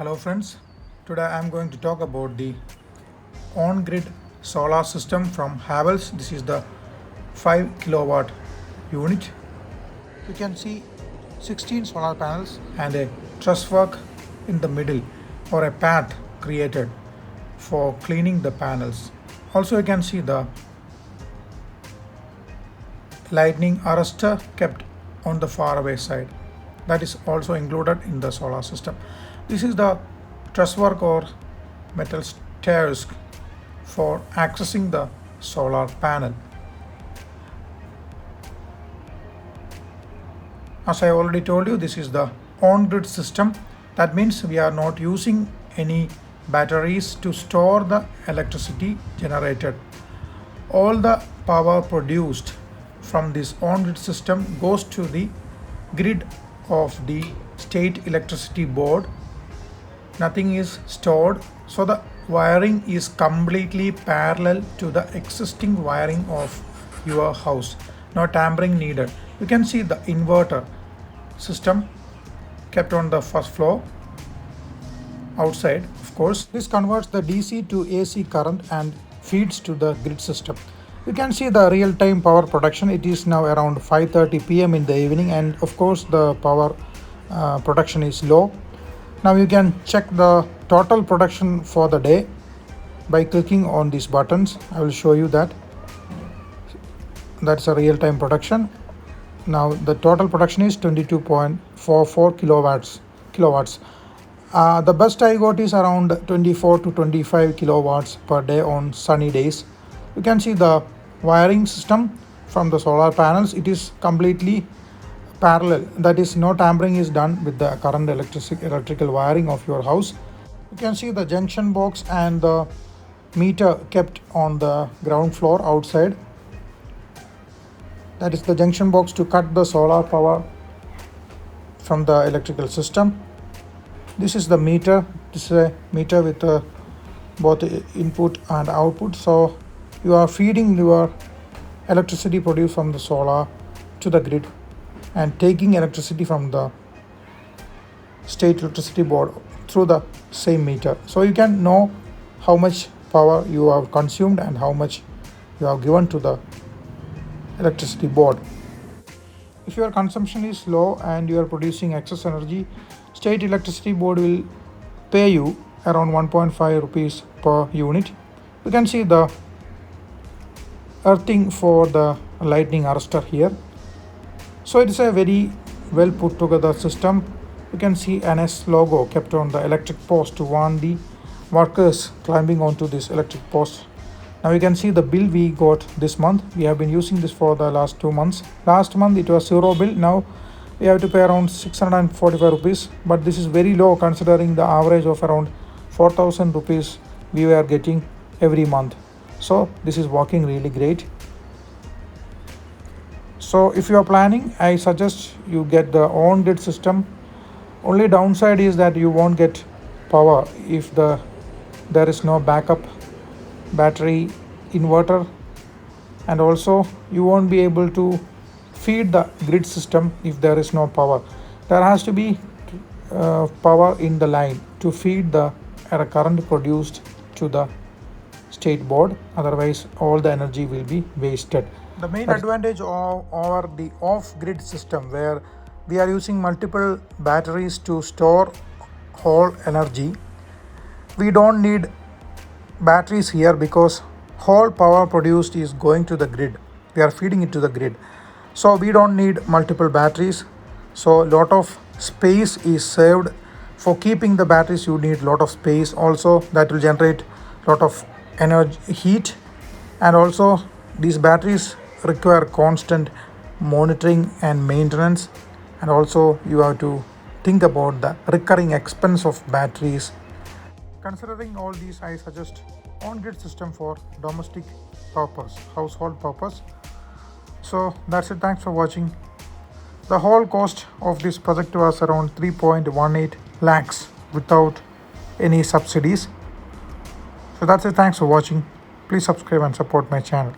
Hello friends, today I am going to talk about the on-grid solar system from Havells. This is the 5 kilowatt unit. You can see 16 solar panels and a truss work in the middle or a path created for cleaning the panels. Also you can see the lightning arrestor kept on the faraway side. That is also included in the solar system. This is the truss work or metal stairs for accessing the solar panel. As I already told you, this is the on-grid system. That means we are not using any batteries to store the electricity generated. All the power produced from this on-grid system goes to the grid of the state electricity board. Nothing is stored, so the wiring is completely parallel to the existing wiring of your house. No tampering needed. You can see the inverter system kept on the first floor outside. Of course, this converts the DC to AC current and feeds to the grid system. You can see the real-time power production. It is now around 5:30 p.m. in the evening, and of course the power production is low. Now you can check the total production for the day by clicking on these buttons. I will show you that. That's a real-time production. Now the total production is 22.44 kilowatts. The best I got is around 24 to 25 kilowatts per day on sunny days. You can see the wiring system from the solar panels. It is completely parallel. That is, no tampering is done with the current electrical wiring of your house. You can see the junction box and the meter kept on the ground floor outside. That is the junction box to cut the solar power from the electrical system. This is the meter. This is a meter with both input and output. So you are feeding your electricity produced from the solar to the grid and taking electricity from the state electricity board through the same meter. So you can know how much power you have consumed and how much you have given to the electricity board. If your consumption is low and you are producing excess energy, state electricity board will pay you around 1.5 rupees per unit. You can see the earthing for the lightning arrestor here. So it is a very well put together system. You can see an S logo kept on the electric post to warn the workers climbing onto this electric post. Now you can see the bill we got this month. We have been using this for the last 2 months. Last month it was zero bill. Now we have to pay around 645 rupees, but this is very low considering the average of around 4,000 rupees we were getting every month. So this is working really great. So if you are planning, I suggest you get the on-grid system. Only downside is that you won't get power if there is no backup battery inverter, and also you won't be able to feed the grid system if there is no power. There has to be power in the line to feed the current produced to the state board. Otherwise all the energy will be wasted. The main advantage over the off-grid system, where we are using multiple batteries to store whole energy, we don't need batteries here because whole power produced is going to the grid. We are feeding it to the grid. So we don't need multiple batteries. So a lot of space is saved. For keeping the batteries, you need a lot of space. Also, that will generate a lot of energy, heat, and also these batteries require constant monitoring and maintenance, and also you have to think about the recurring expense of batteries. Considering all these, I suggest on-grid system for domestic purpose, household purpose. So that's it. Thanks for watching. The whole cost of this project was around 3.18 lakhs without any subsidies. So that's it. Thanks for watching. Please subscribe and support my channel.